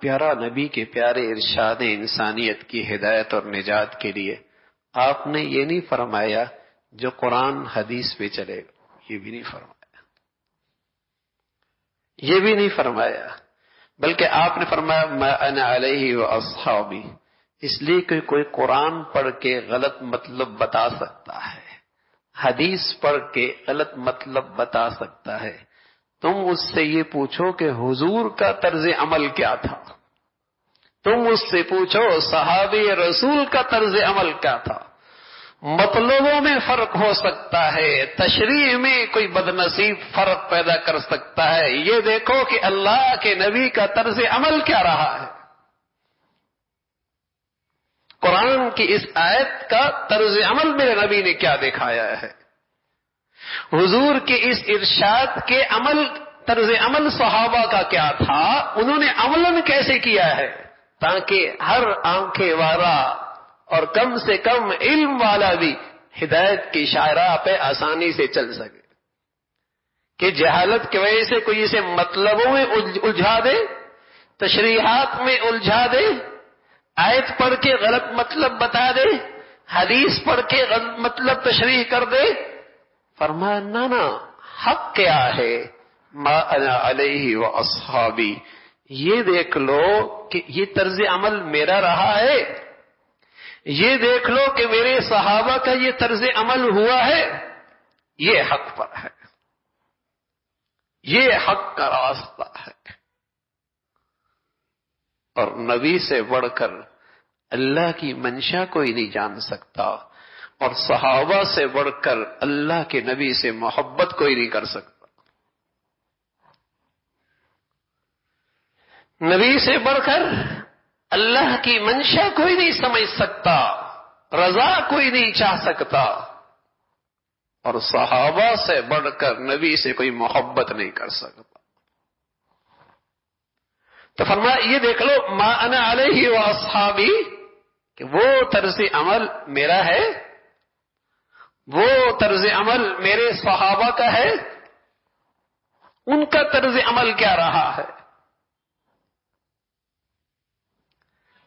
پیارا نبی کے پیارے ارشاد انسانیت کی ہدایت اور نجات کے لیے آپ نے یہ نہیں فرمایا جو قرآن حدیث پہ چلے گا، یہ بھی نہیں فرمایا، یہ بھی نہیں فرمایا، بلکہ آپ نے فرمایا ما انا علیہ و اصحابی، اس لیے کہ کوئی قرآن پڑھ کے غلط مطلب بتا سکتا ہے، حدیث پڑھ کے غلط مطلب بتا سکتا ہے۔ تم اس سے یہ پوچھو کہ حضور کا طرز عمل کیا تھا، تم اس سے پوچھو صحابی رسول کا طرز عمل کیا تھا۔ مطلبوں میں فرق ہو سکتا ہے، تشریح میں کوئی بدنصیب فرق پیدا کر سکتا ہے، یہ دیکھو کہ اللہ کے نبی کا طرز عمل کیا رہا ہے، قرآن کی اس آیت کا طرز عمل میرے نبی نے کیا دکھایا ہے، حضور کے اس ارشاد کے طرز عمل صحابہ کا کیا تھا، انہوں نے عملاً کیسے کیا ہے، تاکہ ہر آنکھیں والا اور کم سے کم علم والا بھی ہدایت کی شاہراہ پہ آسانی سے چل سکے، کہ جہالت کی وجہ سے کوئی اسے مطلبوں میں الجھا دے، تشریحات میں الجھا دے، آیت پڑھ کے غلط مطلب بتا دے، حدیث پڑھ کے غلط مطلب تشریح کر دے۔ فرمایا نا حق کیا ہے، ما انا علیہ و اصحابی، یہ دیکھ لو کہ یہ طرز عمل میرا رہا ہے، یہ دیکھ لو کہ میرے صحابہ کا یہ طرز عمل ہوا ہے، یہ حق پر ہے، یہ حق کا راستہ ہے۔ اور نبی سے بڑھ کر اللہ کی منشا کوئی نہیں جان سکتا، اور صحابہ سے بڑھ کر اللہ کے نبی سے محبت کوئی نہیں کر سکتا، نبی سے بڑھ کر اللہ کی منشا کوئی نہیں سمجھ سکتا، رضا کوئی نہیں چاہ سکتا، اور صحابہ سے بڑھ کر نبی سے کوئی محبت نہیں کر سکتا۔ تو فرمایا یہ دیکھ لو ما انا علیہ و اصحابی، کہ وہ طرز عمل میرا ہے، وہ طرز عمل میرے صحابہ کا ہے، ان کا طرز عمل کیا رہا ہے۔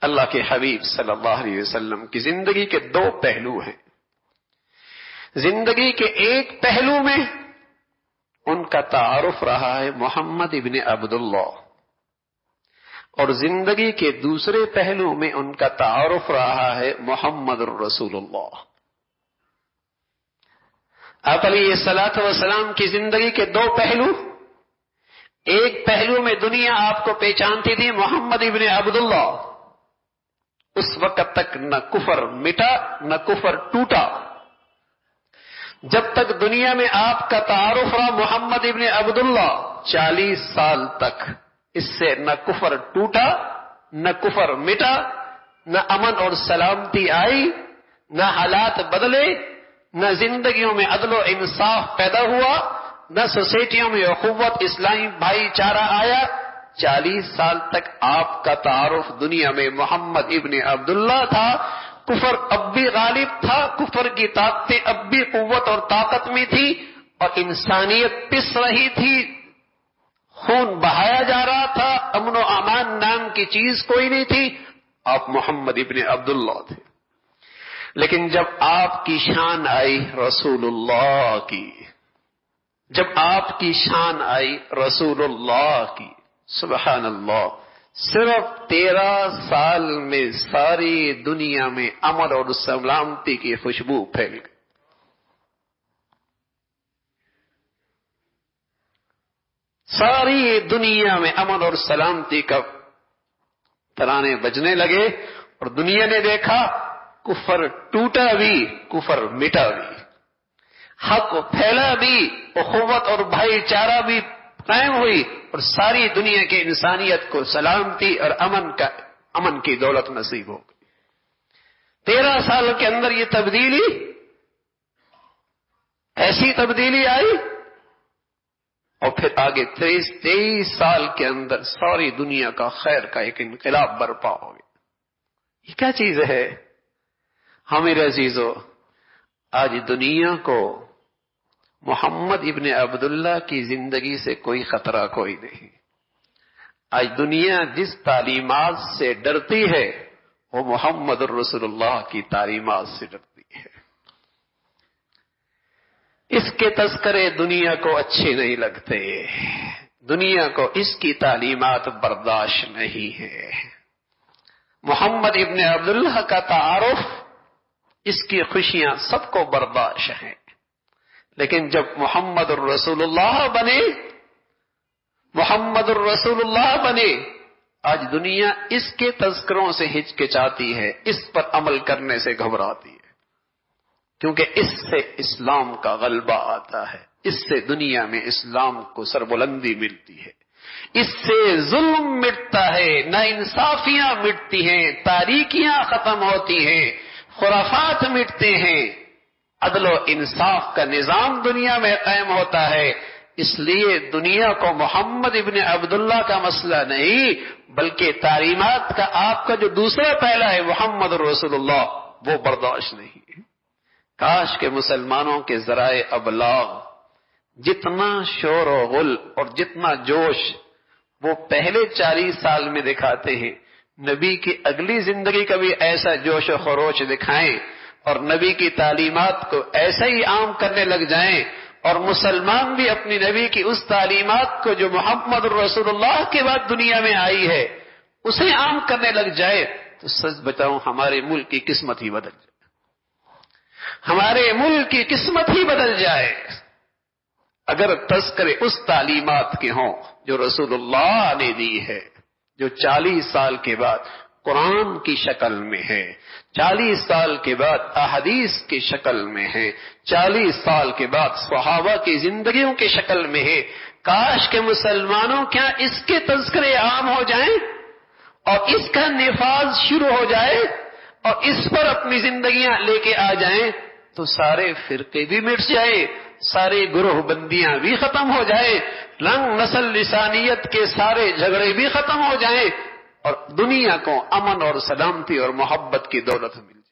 اللہ کے حبیب صلی اللہ علیہ وسلم کی زندگی کے دو پہلو ہیں، زندگی کے ایک پہلو میں ان کا تعارف رہا ہے محمد ابن عبداللہ، اور زندگی کے دوسرے پہلو میں ان کا تعارف رہا ہے محمد الرسول اللہ۔ آپ علیہ الصلوۃ والسلام کی زندگی کے دو پہلو، ایک پہلو میں دنیا آپ کو پہچانتی تھی محمد ابن عبداللہ، اس وقت تک نہ کفر مٹا نہ کفر ٹوٹا، جب تک دنیا میں آپ کا تعارف رہا محمد ابن عبداللہ 40 سال تک، اس سے نہ کفر ٹوٹا نہ کفر مٹا، نہ امن اور سلامتی آئی، نہ حالات بدلے، نہ زندگیوں میں عدل و انصاف پیدا ہوا، نہ سوسائٹیوں میں اخوت اسلامی بھائی چارہ آیا۔ 40 سال تک آپ کا تعارف دنیا میں محمد ابن عبداللہ تھا، کفر اب بھی غالب تھا، کفر کی طاقتیں اب بھی قوت اور طاقت میں تھی، اور انسانیت پس رہی تھی، خون بہایا جا رہا تھا، امن و امان نام کی چیز کوئی نہیں تھی، آپ محمد ابن عبداللہ تھے۔ لیکن جب آپ کی شان آئی رسول اللہ کی، جب آپ کی شان آئی رسول اللہ کی، سبحان اللہ، صرف 13 سال میں ساری دنیا میں امن اور سلامتی کی خوشبو پھیل گئی۔ ساری دنیا میں امن اور سلامتی کا ترانے بجنے لگے، اور دنیا نے دیکھا کفر ٹوٹا بھی، کفر مٹا بھی، حق پھیلا بھی، اخوت اور بھائی چارہ بھی قائم ہوئی، اور ساری دنیا کی انسانیت کو سلامتی اور امن کی دولت نصیب ہو گئی۔ 13 سال کے اندر یہ تبدیلی، ایسی تبدیلی آئی، اور پھر آگے 23 سال کے اندر ساری دنیا کا خیر کا ایک انقلاب برپا ہو گیا۔ یہ کیا چیز ہے؟ ہاں میرے عزیزو، آج دنیا کو محمد ابن عبداللہ کی زندگی سے کوئی خطرہ کوئی نہیں، آج دنیا جس تعلیمات سے ڈرتی ہے وہ محمد الرسول اللہ کی تعلیمات سے ڈرتی ہے۔ اس کے تذکرے دنیا کو اچھے نہیں لگتے، دنیا کو اس کی تعلیمات برداشت نہیں ہے۔ محمد ابن عبداللہ کا تعارف، اس کی خوشیاں سب کو برداشت ہیں، لیکن جب محمد الرسول اللہ بنے، محمد الرسول اللہ بنے، آج دنیا اس کے تذکروں سے ہچکچاتی ہے، اس پر عمل کرنے سے گھبراتی ہے، کیونکہ اس سے اسلام کا غلبہ آتا ہے، اس سے دنیا میں اسلام کو سربلندی ملتی ہے، اس سے ظلم مٹتا ہے، ناانصافیاں مٹتی ہیں، تاریکیاں ختم ہوتی ہیں، خرافات مٹتے ہیں، عدل و انصاف کا نظام دنیا میں قائم ہوتا ہے۔ اس لیے دنیا کو محمد ابن عبداللہ کا مسئلہ نہیں، بلکہ تعلیمات کا آپ کا جو دوسرا پہلا ہے محمد رسول اللہ، وہ برداشت نہیں ہے۔ کاش کہ مسلمانوں کے ذرائع ابلاغ جتنا شور و غل اور جتنا جوش وہ پہلے 40 سال میں دکھاتے ہیں، نبی کی اگلی زندگی کا بھی ایسا جوش و خروش دکھائیں اور نبی کی تعلیمات کو ایسا ہی عام کرنے لگ جائیں، اور مسلمان بھی اپنی نبی کی اس تعلیمات کو جو محمد رسول اللہ کے بعد دنیا میں آئی ہے اسے عام کرنے لگ جائے، تو سچ بتاؤں ہمارے ملک کی قسمت ہی بدل جائے، ہمارے ملک کی قسمت ہی بدل جائے۔ اگر تذکرے اس تعلیمات کے ہوں جو رسول اللہ نے دی ہے، جو 40 سال کے بعد قرآن کی شکل میں ہے، 40 سال کے بعد احادیث کی شکل میں ہے، 40 سال کے بعد صحابہ کی زندگیوں کی شکل میں ہے، کاش کہ مسلمانوں کیا اس کے تذکرے عام ہو جائیں اور اس کا نفاذ شروع ہو جائے اور اس پر اپنی زندگیاں لے کے آ جائیں، تو سارے فرقے بھی مٹ جائے، سارے گروہ بندیاں بھی ختم ہو جائے، رنگ نسل لسانیت کے سارے جھگڑے بھی ختم ہو جائیں، اور دنیا کو امن اور سلامتی اور محبت کی دولت مل جائے۔